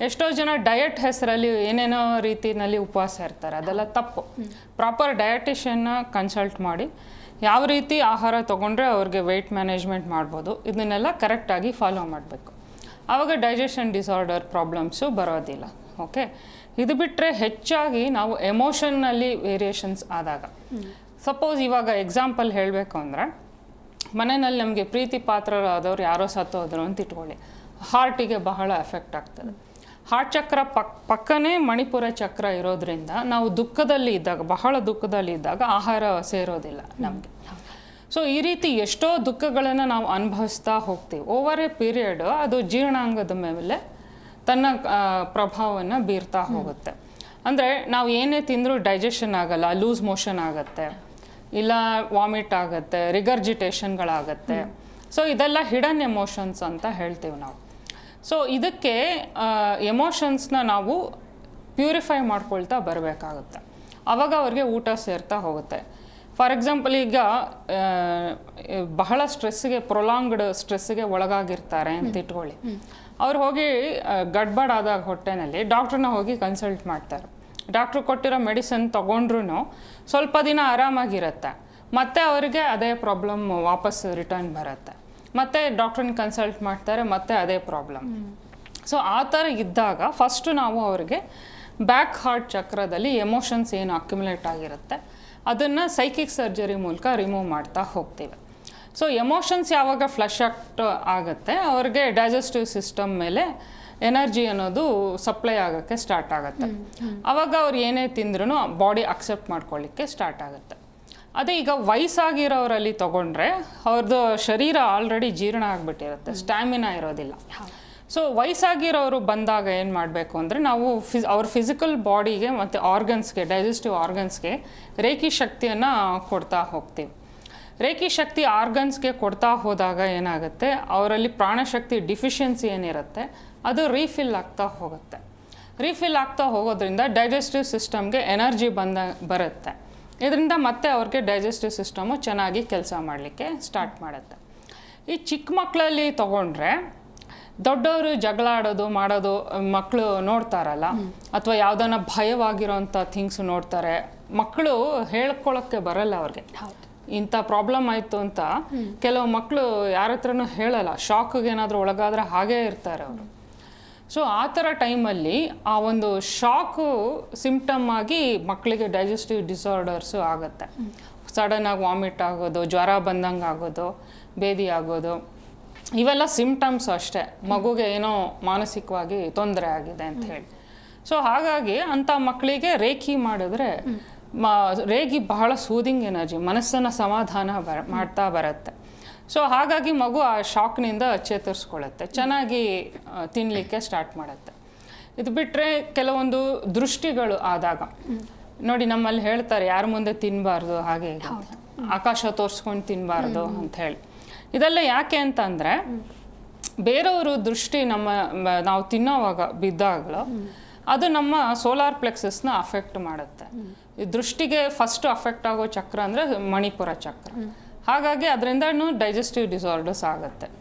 ಎಷ್ಟೋ ಜನ ಡಯಟ್ ಹೆಸರಲ್ಲಿ ಏನೇನೋ ರೀತಿಯಲ್ಲಿ ಉಪವಾಸ ಇರ್ತಾರೆ, ಅದೆಲ್ಲ ತಪ್ಪು. ಪ್ರಾಪರ್ ಡಯಟಿಷಿಯನ್ನ ಕನ್ಸಲ್ಟ್ ಮಾಡಿ ಯಾವ ರೀತಿ ಆಹಾರ ತೊಗೊಂಡ್ರೆ ಅವ್ರಿಗೆ ವೆಯ್ಟ್ ಮ್ಯಾನೇಜ್ಮೆಂಟ್ ಮಾಡ್ಬೋದು, ಇದನ್ನೆಲ್ಲ ಕರೆಕ್ಟಾಗಿ ಫಾಲೋ ಮಾಡಬೇಕು. ಆವಾಗ ಡೈಜೆಷನ್ ಡಿಸಾರ್ಡರ್ ಪ್ರಾಬ್ಲಮ್ಸು ಬರೋದಿಲ್ಲ. ಓಕೆ, ಇದು ಬಿಟ್ಟರೆ ಹೆಚ್ಚಾಗಿ ನಾವು ಎಮೋಷನ್ನಲ್ಲಿ ವೇರಿಯೇಷನ್ಸ್ ಆದಾಗ, ಸಪೋಸ್ ಇವಾಗ ಎಕ್ಸಾಂಪಲ್ ಹೇಳಬೇಕು ಅಂದರೆ, ಮನೆಯಲ್ಲಿ ನಮಗೆ ಪ್ರೀತಿ ಪಾತ್ರರಾದವ್ರು ಯಾರೋ ಸತ್ತೋದ್ರು ಅಂತ ಇಟ್ಕೊಳ್ಳಿ, ಹಾರ್ಟಿಗೆ ಬಹಳ ಎಫೆಕ್ಟ್ ಆಗ್ತದೆ. ಹಾರ್ಟ್ ಚಕ್ರ ಪಕ್ಕನೇ ಮಣಿಪುರ ಚಕ್ರ ಇರೋದ್ರಿಂದ ನಾವು ದುಃಖದಲ್ಲಿ ಇದ್ದಾಗ, ಬಹಳ ದುಃಖದಲ್ಲಿ ಇದ್ದಾಗ ಆಹಾರ ಸೇರೋದಿಲ್ಲ ನಮಗೆ. ಸೊ ಈ ರೀತಿ ಎಷ್ಟೋ ದುಃಖಗಳನ್ನು ನಾವು ಅನುಭವಿಸ್ತಾ ಹೋಗ್ತೀವಿ. ಓವರ್ ಎ ಪೀರಿಯಡ್ ಅದು ಜೀರ್ಣಾಂಗದ ಮೇಲೆ ತನ್ನ ಪ್ರಭಾವವನ್ನು ಬೀರ್ತಾ ಹೋಗುತ್ತೆ. ಅಂದರೆ ನಾವು ಏನೇ ತಿಂದರೂ ಡೈಜೆಷನ್ ಆಗಲ್ಲ, ಲೂಸ್ ಮೋಷನ್ ಆಗುತ್ತೆ, ಇಲ್ಲ ವಾಮಿಟ್ ಆಗುತ್ತೆ, ರಿಗರ್ಜಿಟೇಷನ್ಗಳಾಗತ್ತೆ. ಸೊ ಇದೆಲ್ಲ ಹಿಡನ್ ಎಮೋಷನ್ಸ್ ಅಂತ ಹೇಳ್ತೀವಿ ನಾವು. ಸೊ ಇದಕ್ಕೆ ಎಮೋಷನ್ಸ್ನ ನಾವು ಪ್ಯೂರಿಫೈ ಮಾಡ್ಕೊಳ್ತಾ ಬರಬೇಕಾಗುತ್ತೆ. ಆವಾಗ ಅವ್ರಿಗೆ ಊಟ ಸೇರ್ತಾ ಹೋಗುತ್ತೆ. ಫಾರ್ ಎಕ್ಸಾಂಪಲ್, ಈಗ ಬಹಳ ಸ್ಟ್ರೆಸ್ಸಿಗೆ, ಪ್ರೊಲಾಂಗ್ಡ್ ಸ್ಟ್ರೆಸ್ಸಿಗೆ ಒಳಗಾಗಿರ್ತಾರೆ ಅಂತ ಇಟ್ಕೊಳ್ಳಿ. ಅವ್ರು ಹೋಗಿ ಗಡ್ಬಡ್ ಆದಾಗ ಹೊಟ್ಟೆನಲ್ಲಿ ಡಾಕ್ಟ್ರನ್ನ ಹೋಗಿ ಕನ್ಸಲ್ಟ್ ಮಾಡ್ತಾರೆ. ಡಾಕ್ಟ್ರು ಕೊಟ್ಟಿರೋ ಮೆಡಿಸಿನ್ ತೊಗೊಂಡ್ರೂ ಸ್ವಲ್ಪ ದಿನ ಆರಾಮಾಗಿರುತ್ತೆ, ಮತ್ತೆ ಅವರಿಗೆ ಅದೇ ಪ್ರಾಬ್ಲಮ್ ವಾಪಸ್ ರಿಟರ್ನ್ ಬರುತ್ತೆ. ಮತ್ತೆ ಡಾಕ್ಟ್ರನ್ನ ಕನ್ಸಲ್ಟ್ ಮಾಡ್ತಾರೆ, ಮತ್ತೆ ಅದೇ ಪ್ರಾಬ್ಲಮ್. ಸೊ ಆ ಥರ ಇದ್ದಾಗ ಫಸ್ಟು ನಾವು ಅವ್ರಿಗೆ ಬ್ಯಾಕ್ ಹಾರ್ಟ್ ಚಕ್ರದಲ್ಲಿ ಎಮೋಷನ್ಸ್ ಏನು ಅಕ್ಯುಮುಲೇಟ್ ಆಗಿರುತ್ತೆ ಅದನ್ನು ಸೈಕಿಕ್ ಸರ್ಜರಿ ಮೂಲಕ ರಿಮೂವ್ ಮಾಡ್ತಾ ಹೋಗ್ತೀವಿ. ಸೊ ಎಮೋಷನ್ಸ್ ಯಾವಾಗ ಫ್ಲಶ್ ಔಟ್ ಆಗುತ್ತೆ, ಅವ್ರಿಗೆ ಡೈಜೆಸ್ಟಿವ್ ಸಿಸ್ಟಮ್ ಮೇಲೆ ಎನರ್ಜಿ ಅನ್ನೋದು ಸಪ್ಲೈ ಆಗೋಕ್ಕೆ ಸ್ಟಾರ್ಟ್ ಆಗುತ್ತೆ. ಆವಾಗ ಅವ್ರು ಏನೇ ತಿಂದ್ರೂ ಬಾಡಿ ಅಕ್ಸೆಪ್ಟ್ ಮಾಡ್ಕೊಳ್ಳಿಕ್ಕೆ ಸ್ಟಾರ್ಟ್ ಆಗುತ್ತೆ. ಅದೇ ಈಗ ವಯಸ್ಸಾಗಿರೋರಲ್ಲಿ ತೊಗೊಂಡ್ರೆ ಅವ್ರದ್ದು ಶರೀರ ಆಲ್ರೆಡಿ ಜೀರ್ಣ ಆಗಿಬಿಟ್ಟಿರುತ್ತೆ, ಸ್ಟ್ಯಾಮಿನಾ ಇರೋದಿಲ್ಲ. ಸೊ ವಯಸ್ಸಾಗಿರೋರು ಬಂದಾಗ ಏನು ಮಾಡಬೇಕು ಅಂದರೆ, ನಾವು ಅವ್ರ ಫಿಸಿಕಲ್ ಬಾಡಿಗೆ ಮತ್ತು ಆರ್ಗನ್ಸ್ಗೆ, ಡೈಜೆಸ್ಟಿವ್ ಆರ್ಗನ್ಸ್ಗೆ ರೇಖಿ ಶಕ್ತಿಯನ್ನು ಕೊಡ್ತಾ ಹೋಗ್ತೀವಿ. ರೇಖಿ ಶಕ್ತಿ ಆರ್ಗನ್ಸ್ಗೆ ಕೊಡ್ತಾ ಹೋದಾಗ ಏನಾಗುತ್ತೆ, ಅವರಲ್ಲಿ ಪ್ರಾಣಶಕ್ತಿ ಡಿಫಿಷಿಯನ್ಸಿ ಏನಿರುತ್ತೆ ಅದು ರೀಫಿಲ್ ಆಗ್ತಾ ಹೋಗುತ್ತೆ. ರೀಫಿಲ್ ಆಗ್ತಾ ಹೋಗೋದ್ರಿಂದ ಡೈಜೆಸ್ಟಿವ್ ಸಿಸ್ಟಮ್ಗೆ ಎನರ್ಜಿ ಬರುತ್ತೆ. ಇದರಿಂದ ಮತ್ತೆ ಅವ್ರಿಗೆ ಡೈಜೆಸ್ಟಿವ್ ಸಿಸ್ಟಮು ಚೆನ್ನಾಗಿ ಕೆಲಸ ಮಾಡಲಿಕ್ಕೆ ಸ್ಟಾರ್ಟ್ ಮಾಡುತ್ತೆ. ಈ ಚಿಕ್ಕ ಮಕ್ಕಳಲ್ಲಿ ತೊಗೊಂಡ್ರೆ, ದೊಡ್ಡವರು ಜಗಳ ಆಡೋದು ಮಾಡೋದು ಮಕ್ಕಳು ನೋಡ್ತಾರಲ್ಲ, ಅಥವಾ ಯಾವುದನ್ನ ಭಯವಾಗಿರೋಂಥ ಥಿಂಗ್ಸ್ ನೋಡ್ತಾರೆ. ಮಕ್ಕಳು ಹೇಳ್ಕೊಳ್ಳೋಕ್ಕೆ ಬರಲ್ಲ ಅವ್ರಿಗೆ, ಇಂಥ ಪ್ರಾಬ್ಲಮ್ ಆಯಿತು ಅಂತ. ಕೆಲವು ಮಕ್ಕಳು ಯಾರ ಹತ್ರನೂ ಹೇಳಲ್ಲ, ಶಾಕ್ಗೆ ಏನಾದರೂ ಒಳಗಾದ್ರೆ ಹಾಗೇ ಇರ್ತಾರೆ ಅವರು. ಸೊ ಆ ಥರ ಟೈಮಲ್ಲಿ ಆ ಒಂದು ಶಾಕು ಸಿಂಪ್ಟಮ್ ಆಗಿ ಮಕ್ಕಳಿಗೆ ಡೈಜೆಸ್ಟಿವ್ ಡಿಸಾರ್ಡರ್ಸು ಆಗುತ್ತೆ. ಸಡನ್ನಾಗಿ ವಾಮಿಟ್ ಆಗೋದು, ಜ್ವರ ಬಂದಂಗೆ ಆಗೋದು, ಬೇದಿ ಆಗೋದು, ಇವೆಲ್ಲ ಸಿಂಪ್ಟಮ್ಸ್ ಅಷ್ಟೇ, ಮಗುಗೆ ಏನೋ ಮಾನಸಿಕವಾಗಿ ತೊಂದರೆ ಆಗಿದೆ ಅಂತ ಹೇಳಿ. ಸೊ ಹಾಗಾಗಿ ಅಂಥ ಮಕ್ಕಳಿಗೆ ರೇಖಿ ಮಾಡಿದ್ರೆ ರೇಖಿ ಬಹಳ ಸೂದಿಂಗ್ ಎನರ್ಜಿ, ಮನಸ್ಸನ್ನು ಸಮಾಧಾನ ಮಾಡ್ತಾ ಬರುತ್ತೆ. ಸೊ ಹಾಗಾಗಿ ಮಗು ಆ ಶಾಕ್ನಿಂದ ಚೇತರಿಸ್ಕೊಳ್ಳುತ್ತೆ, ಚೆನ್ನಾಗಿ ತಿನ್ನಲಿಕ್ಕೆ ಸ್ಟಾರ್ಟ್ ಮಾಡುತ್ತೆ. ಇದು ಬಿಟ್ಟರೆ ಕೆಲವೊಂದು ದೃಷ್ಟಿಗಳು ಆದಾಗ ನೋಡಿ, ನಮ್ಮಲ್ಲಿ ಹೇಳ್ತಾರೆ ಯಾರ ಮುಂದೆ ತಿನ್ನಬಾರ್ದು, ಹಾಗೆ ಆಕಾಶ ತೋರಿಸ್ಕೊಂಡು ತಿನ್ನಬಾರ್ದು ಅಂತ ಹೇಳಿ. ಇದೆಲ್ಲ ಯಾಕೆ ಅಂತಂದರೆ, ಬೇರೆಯವರು ದೃಷ್ಟಿ ನಾವು ತಿನ್ನೋವಾಗ ಬಿದ್ದಾಗಲೂ ಅದು ನಮ್ಮ ಸೋಲಾರ್ ಪ್ಲೆಕ್ಸಸ್ನ ಅಫೆಕ್ಟ್ ಮಾಡುತ್ತೆ. ಈ ದೃಷ್ಟಿಗೆ ಫಸ್ಟ್ ಅಫೆಕ್ಟ್ ಆಗೋ ಚಕ್ರ ಅಂದರೆ ಮಣಿಪುರ ಚಕ್ರ. ಹಾಗಾಗಿ ಅದರಿಂದನೂ ಡೈಜೆಸ್ಟಿವ್ ಡಿಸಾರ್ಡರ್ಸ್ ಆಗುತ್ತೆ.